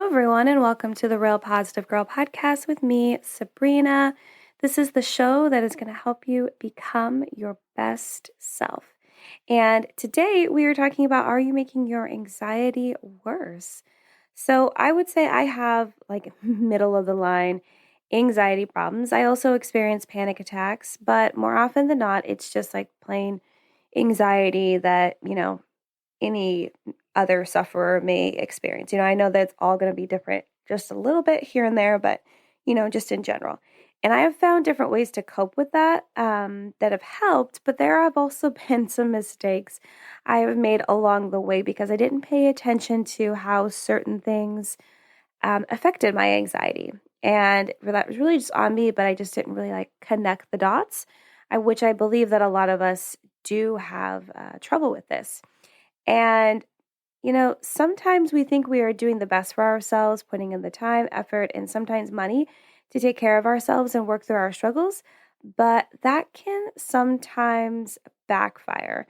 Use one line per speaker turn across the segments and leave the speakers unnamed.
Everyone, and welcome to the Real Positive Girl podcast with me, Sabrina. This is the show that is going to help you become your best self. And today we are talking about, are you making your anxiety worse? So I would say I have like middle of the line anxiety problems. I also experience panic attacks, but more often than not, it's just like plain anxiety that, any other sufferer may experience. I know that it's all going to be different just a little bit here and there, but, just in general. And I have found different ways to cope with that that have helped, but there have also been some mistakes I have made along the way because I didn't pay attention to how certain things affected my anxiety. And that was really just on me, but I just didn't really like connect the dots, which I believe that a lot of us do have trouble with this. And, sometimes we think we are doing the best for ourselves, putting in the time, effort, and sometimes money to take care of ourselves and work through our struggles. But that can sometimes backfire.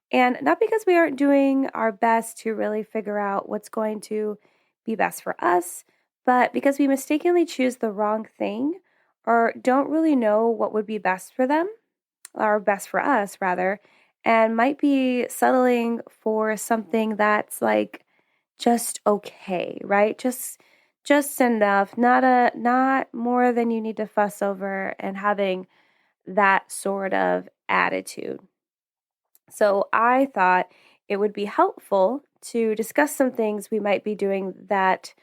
And not because we aren't doing our best to really figure out what's going to be best for us, but because we mistakenly choose the wrong thing or don't really know what would be best for them or best for us rather, and might be settling for something that's like just okay, right? Just enough, not more than you need to fuss over and having that sort of attitude. So I thought it would be helpful to discuss some things we might be doing that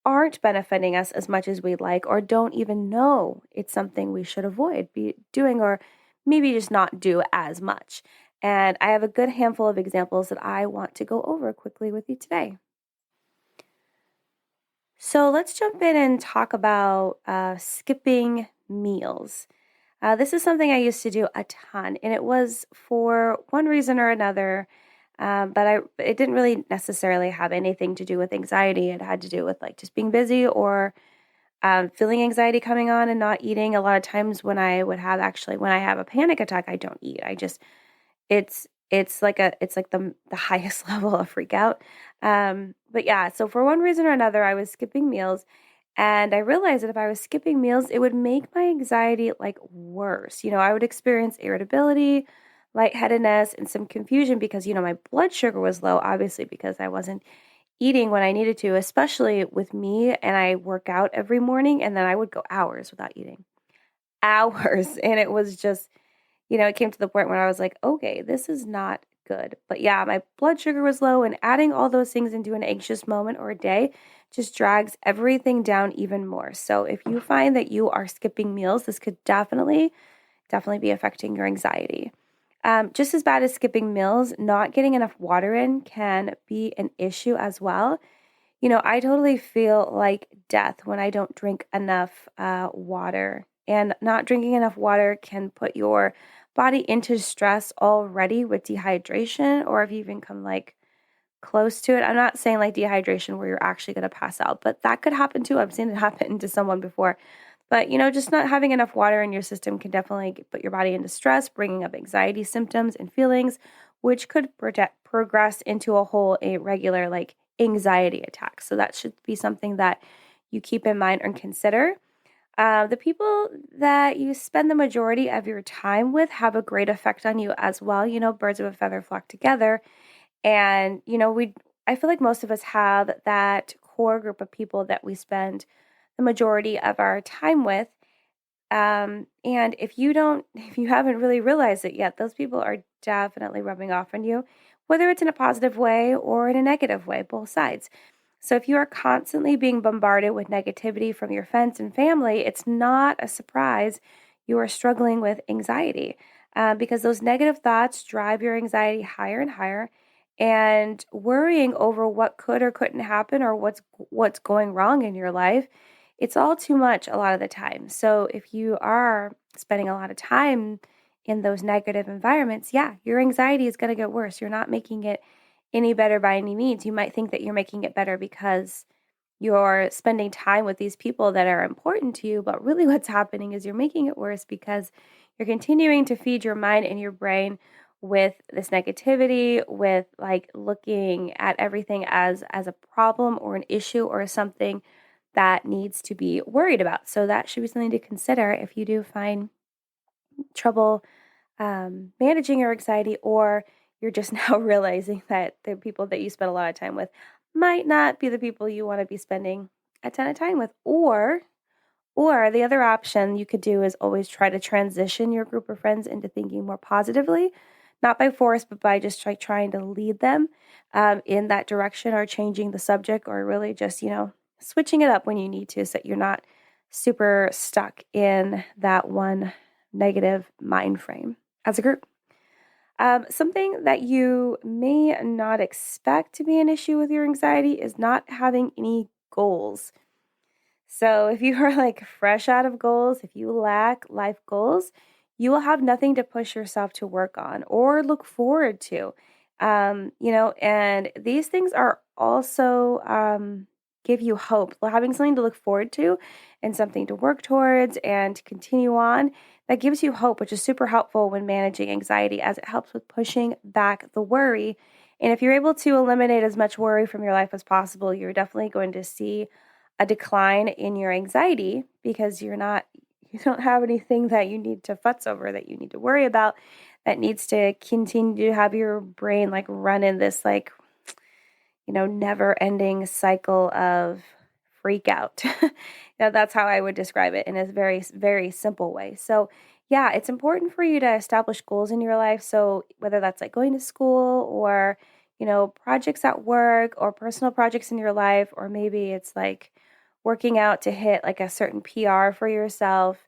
aren't benefiting us as much as we'd like, or don't even know it's something we should avoid be doing, or maybe just not do as much. And I have a good handful of examples that I want to go over quickly with you today. So let's jump in and talk about skipping meals. This is something I used to do a ton, and it was for one reason or another. But it didn't really necessarily have anything to do with anxiety. It had to do with like just being busy or feeling anxiety coming on and not eating. A lot of times when when I have a panic attack, I don't eat. It's like the highest level of freak out. But yeah, so for one reason or another, I was skipping meals. And I realized that if I was skipping meals, it would make my anxiety like worse. I would experience irritability, lightheadedness, and some confusion because, my blood sugar was low, obviously, because I wasn't eating when I needed to, especially with me. And I work out every morning and then I would go hours without eating. Hours. And it was just, it came to the point where I was like, okay, this is not good. But yeah, my blood sugar was low, and adding all those things into an anxious moment or a day just drags everything down even more. So if you find that you are skipping meals, this could definitely be affecting your anxiety. Just as bad as skipping meals, not getting enough water in can be an issue as well. I totally feel like death when I don't drink enough water. And not drinking enough water can put your body into stress already with dehydration, or if you even come like close to it. I'm not saying like dehydration where you're actually going to pass out, but that could happen too. I've seen it happen to someone before. But, just not having enough water in your system can definitely put your body into stress, bringing up anxiety symptoms and feelings, which could progress into a whole irregular like anxiety attack. So that should be something that you keep in mind and consider. The people that you spend the majority of your time with have a great effect on you as well. Birds of a feather flock together. And, I feel like most of us have that core group of people that we spend the majority of our time with. And if you haven't really realized it yet, those people are definitely rubbing off on you, whether it's in a positive way or in a negative way, both sides. So if you are constantly being bombarded with negativity from your friends and family, it's not a surprise you are struggling with anxiety, because those negative thoughts drive your anxiety higher and higher, and worrying over what could or couldn't happen or what's going wrong in your life, it's all too much a lot of the time. So if you are spending a lot of time in those negative environments, yeah, your anxiety is going to get worse. You're not making it any better by any means. You might think that you're making it better because you're spending time with these people that are important to you, but really what's happening is you're making it worse because you're continuing to feed your mind and your brain with this negativity, with like looking at everything as a problem or an issue or something that needs to be worried about. So that should be something to consider if you do find trouble managing your anxiety, or you're just now realizing that the people that you spend a lot of time with might not be the people you want to be spending a ton of time with. Or the other option you could do is always try to transition your group of friends into thinking more positively, not by force, but by just trying to lead them in that direction, or changing the subject, or really just, switching it up when you need to so that you're not super stuck in that one negative mind frame as a group. Something that you may not expect to be an issue with your anxiety is not having any goals. So if you are like fresh out of goals, if you lack life goals, you will have nothing to push yourself to work on or look forward to. And these things are also give you hope. Having something to look forward to and something to work towards and to continue on, that gives you hope, which is super helpful when managing anxiety, as it helps with pushing back the worry. And if you're able to eliminate as much worry from your life as possible, you're definitely going to see a decline in your anxiety, because you don't have anything that you need to futz over, that you need to worry about, that needs to continue to have your brain like run in this like, never ending cycle of freak out. That's how I would describe it in a very, very simple way. So yeah, it's important for you to establish goals in your life. So whether that's like going to school, or, projects at work, or personal projects in your life, or maybe it's like working out to hit like a certain PR for yourself.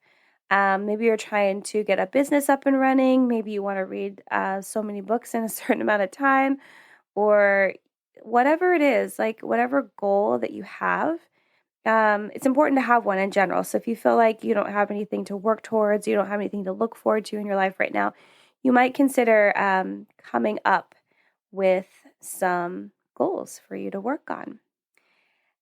Maybe you're trying to get a business up and running. Maybe you want to read so many books in a certain amount of time, or whatever it is, like whatever goal that you have. It's important to have one in general. So if you feel like you don't have anything to work towards, you don't have anything to look forward to in your life right now, you might consider coming up with some goals for you to work on.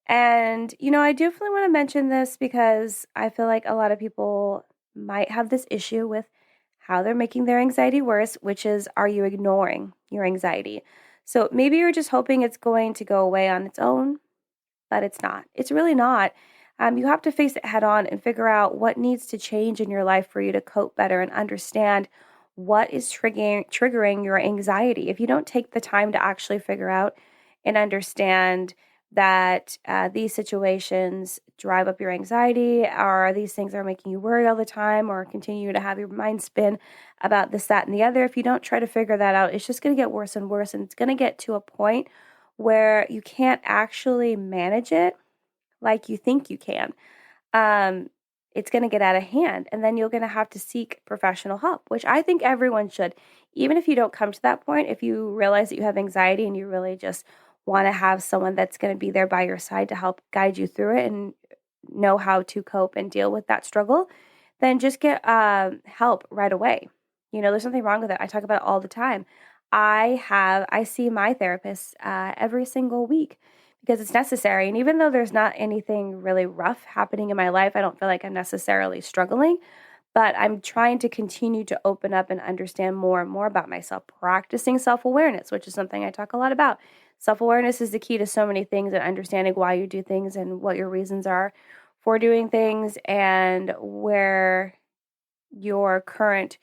And, I definitely want to mention this because I feel like a lot of people might have this issue with how they're making their anxiety worse, which is, are you ignoring your anxiety? So maybe you're just hoping it's going to go away on its own, but it's not. It's really not. You have to face it head on and figure out what needs to change in your life for you to cope better and understand what is triggering your anxiety. If you don't take the time to actually figure out and understand that these situations drive up your anxiety, or these things are making you worry all the time, or continue to have your mind spin about this, that, and the other, if you don't try to figure that out, it's just going to get worse and worse. And it's going to get to a point where you can't actually manage it like you think you can. It's going to get out of hand, and then you're going to have to seek professional help, which I think everyone should. Even if you don't come to that point, if you realize that you have anxiety and you really just want to have someone that's going to be there by your side to help guide you through it and know how to cope and deal with that struggle, then just get help right away. There's nothing wrong with it. I talk about it all the time. I see my therapist every single week because it's necessary. And even though there's not anything really rough happening in my life, I don't feel like I'm necessarily struggling, but I'm trying to continue to open up and understand more and more about myself, practicing self-awareness, which is something I talk a lot about. Self-awareness is the key to so many things, and understanding why you do things and what your reasons are for doing things, and where your current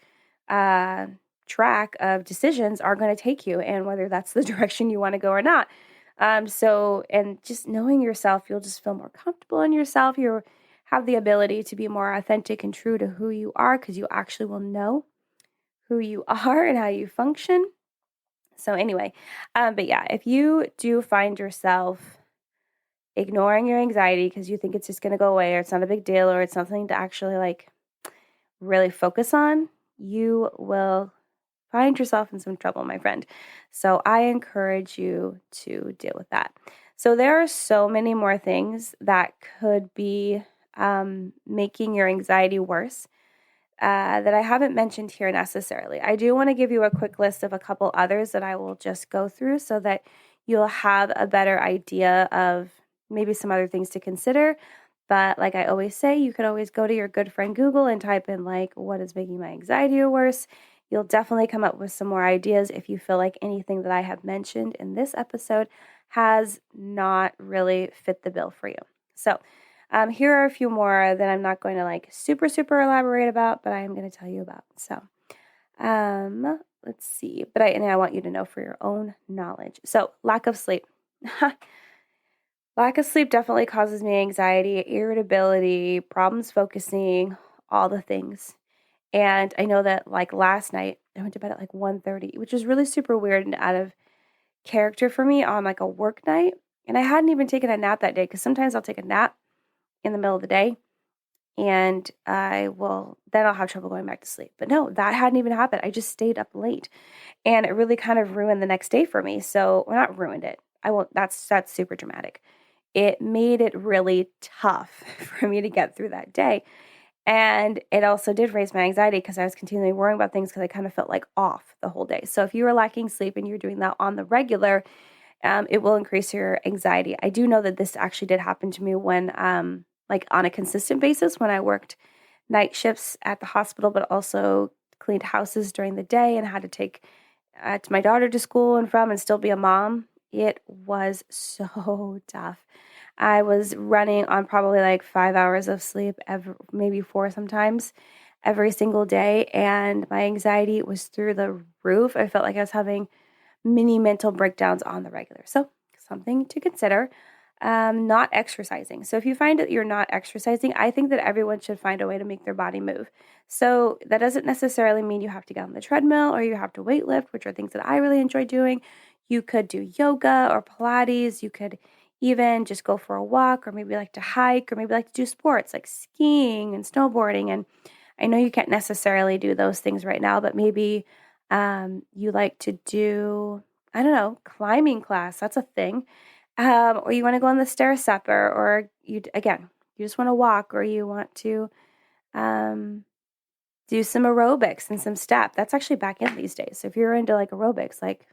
track of decisions are going to take you, and whether that's the direction you want to go or not. And just knowing yourself, you'll just feel more comfortable in yourself. You have the ability to be more authentic and true to who you are, because you actually will know who you are and how you function. So anyway, but yeah, if you do find yourself ignoring your anxiety because you think it's just going to go away, or it's not a big deal, or it's something to actually like really focus on, you will find yourself in some trouble, my friend. So I encourage you to deal with that. So there are so many more things that could be making your anxiety worse that I haven't mentioned here necessarily. I do want to give you a quick list of a couple others that I will just go through so that you'll have a better idea of maybe some other things to consider. But like I always say, you could always go to your good friend Google and type in like, what is making my anxiety worse? You'll definitely come up with some more ideas if you feel like anything that I have mentioned in this episode has not really fit the bill for you. So, here are a few more that I'm not going to like super elaborate about, but I am going to tell you about. So, let's see. But I want you to know for your own knowledge. So, lack of sleep. Lack of sleep definitely causes me anxiety, irritability, problems focusing, all the things. And I know that like last night, I went to bed at like 1:30, which is really super weird and out of character for me on like a work night. And I hadn't even taken a nap that day because sometimes I'll take a nap in the middle of the day and then I'll have trouble going back to sleep. But no, that hadn't even happened. I just stayed up late and it really kind of ruined the next day for me. So, well, not ruined it. I won't, that's super dramatic. It made it really tough for me to get through that day. And it also did raise my anxiety because I was continually worrying about things because I kind of felt like off the whole day. So if you were lacking sleep and you're doing that on the regular, it will increase your anxiety. I do know that this actually did happen to me when, like on a consistent basis, when I worked night shifts at the hospital, but also cleaned houses during the day and had to take to my daughter to school and from and still be a mom. It was so tough. I was running on probably like 5 hours of sleep, maybe 4 sometimes, every single day. And my anxiety was through the roof. I felt like I was having mini mental breakdowns on the regular. So, something to consider. Not exercising. So, if you find that you're not exercising, I think that everyone should find a way to make their body move. So, that doesn't necessarily mean you have to get on the treadmill or you have to weight lift, which are things that I really enjoy doing. You could do yoga or Pilates. You could even just go for a walk or maybe like to hike or maybe like to do sports like skiing and snowboarding. And I know you can't necessarily do those things right now, but maybe you like to do, I don't know, climbing class. That's a thing. Or you want to go on the stair stepper, or you just want to walk, or you want to um, do some aerobics and some step. That's actually back in these days. So if you're into like aerobics, like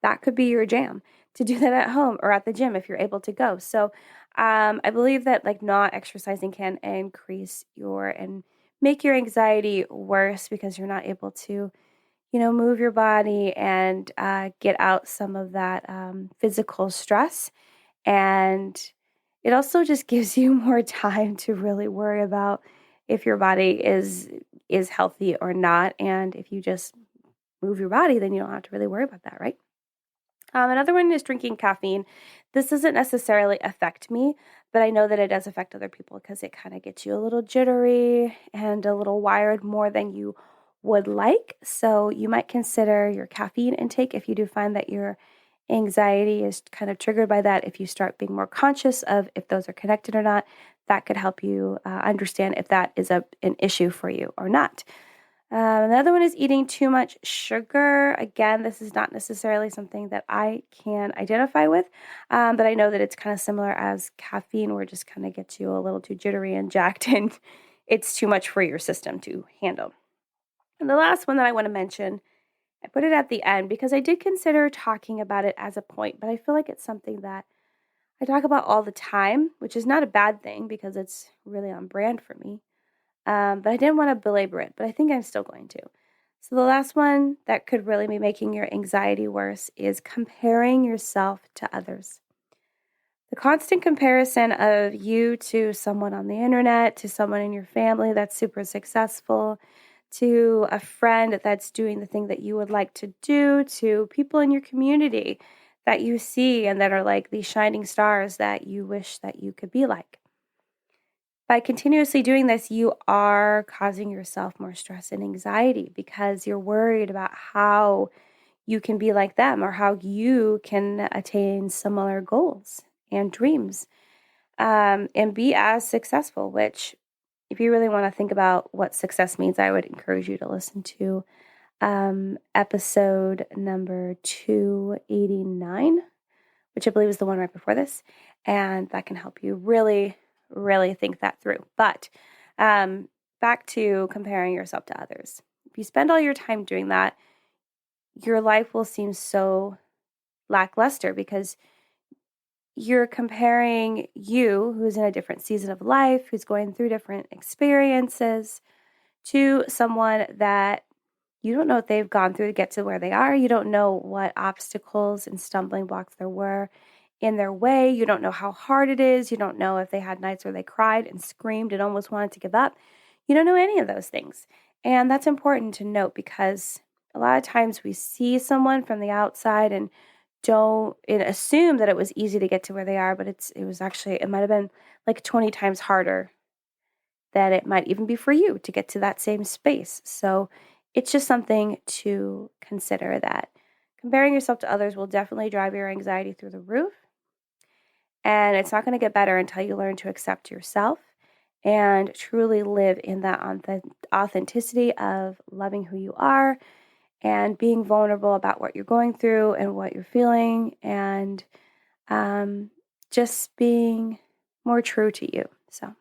that could be your jam to do that at home or at the gym if you're able to go. So I believe that like not exercising can increase and make your anxiety worse because you're not able to move your body and get out some of that physical stress. And it also just gives you more time to really worry about if your body is healthy or not. And if you just move your body, then you don't have to really worry about that, right? Another one is drinking caffeine. This doesn't necessarily affect me, but I know that it does affect other people because it kind of gets you a little jittery and a little wired more than you would like. So you might consider your caffeine intake if you do find that your anxiety is kind of triggered by that. If you start being more conscious of if those are connected or not, that could help you understand if that is an issue for you or not. Another one is eating too much sugar. Again, this is not necessarily something that I can identify with, but I know that it's kind of similar as caffeine, where it just kind of gets you a little too jittery and jacked, and it's too much for your system to handle. And the last one that I want to mention, I put it at the end because I did consider talking about it as a point, but I feel like it's something that I talk about all the time, which is not a bad thing because it's really on brand for me. But I didn't want to belabor it, but I think I'm still going to. So the last one that could really be making your anxiety worse is comparing yourself to others. The constant comparison of you to someone on the internet, to someone in your family that's super successful, to a friend that's doing the thing that you would like to do, to people in your community that you see and that are like these shining stars that you wish that you could be like. By continuously doing this, you are causing yourself more stress and anxiety because you're worried about how you can be like them or how you can attain similar goals and dreams and be as successful, which if you really want to think about what success means, I would encourage you to listen to episode number 289, which I believe is the one right before this. And that can help you really think that through. But back to comparing yourself to others. If you spend all your time doing that, your life will seem so lackluster because you're comparing you, who's in a different season of life, who's going through different experiences, to someone that You don't know what they've gone through to get to where they are. You don't know what obstacles and stumbling blocks there were in their way. You don't know how hard it is. You don't know if they had nights where they cried and screamed and almost wanted to give up. You don't know any of those things. And that's important to note because a lot of times we see someone from the outside and don't and assume that it was easy to get to where they are, but it was actually it might have been like 20 times harder than it might even be for you to get to that same space. So it's just something to consider that comparing yourself to others will definitely drive your anxiety through the roof. And it's not going to get better until you learn to accept yourself and truly live in that authenticity of loving who you are and being vulnerable about what you're going through and what you're feeling and just being more true to you. So,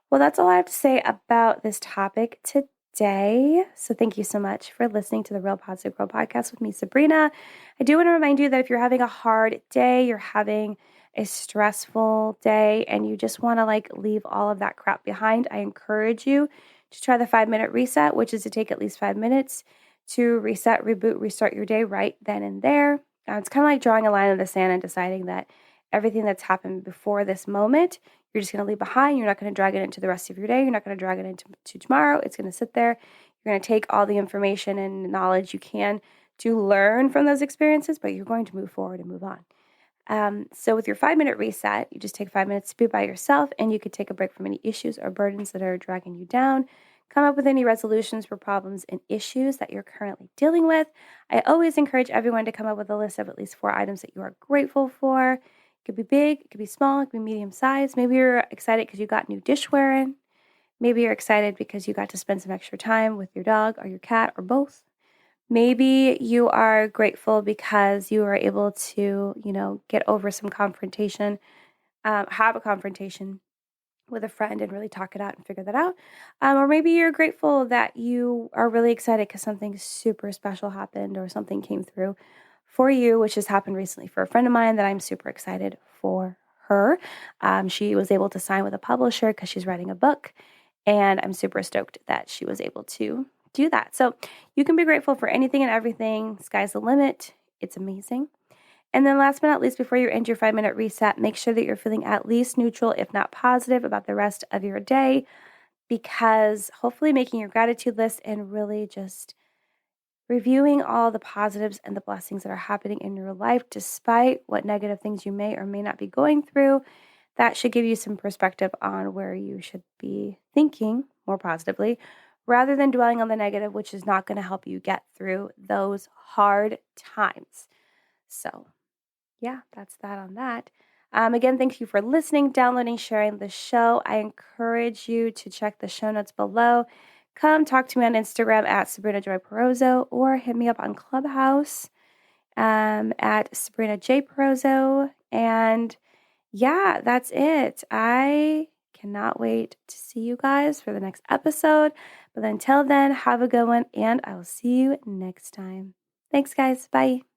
well, that's all I have to say about this topic today. So thank you so much for listening to the Real Positive Girl podcast with me, Sabrina. I do want to remind you that if you're having a hard day, you're having a stressful day, and you just want to leave all of that crap behind, I encourage you to try the 5-minute reset, which is to take at least 5 minutes to reset, reboot, restart your day right then and there. It's kind of like drawing a line in the sand and deciding that everything that's happened before this moment you're just going to leave behind. You're not going to drag it into the rest of your day. You're not going to drag it into tomorrow. It's going to sit there. You're going to take all the information and knowledge you can to learn from those experiences, but you're going to move forward and move on. So with your 5-minute reset, you just take 5 minutes to be by yourself, and you could take a break from any issues or burdens that are dragging you down. Come up with any resolutions for problems and issues that you're currently dealing with. I always encourage everyone to come up with a list of at least 4 items that you are grateful for. It could be big, it could be small, it could be medium size. Maybe you're excited because you got new dishware in. Maybe you're excited because you got to spend some extra time with your dog or your cat or both. Maybe you are grateful because you were able to, get over some confrontation, have a confrontation with a friend and really talk it out and figure that out. Or maybe you're grateful that you are really excited because something super special happened or something came through for you, which has happened recently for a friend of mine that I'm super excited for her. She was able to sign with a publisher because she's writing a book, and I'm super stoked that she was able to do that. So you can be grateful for anything and everything. Sky's the limit. It's amazing. And then last but not least, before you end your 5-minute reset, make sure that you're feeling at least neutral, if not positive, about the rest of your day, because hopefully making your gratitude list and really just reviewing all the positives and the blessings that are happening in your life, despite what negative things you may or may not be going through, that should give you some perspective on where you should be thinking more positively rather than dwelling on the negative, which is not going to help you get through those hard times. So, yeah, that's that on that. Again, thank you for listening, downloading, sharing the show. I encourage you to check the show notes below. Come talk to me on Instagram at Sabrina Joy Perozzo or hit me up on Clubhouse at Sabrina J. Perozzo. And yeah, that's it. I cannot wait to see you guys for the next episode. But until then, have a good one, and I will see you next time. Thanks, guys. Bye.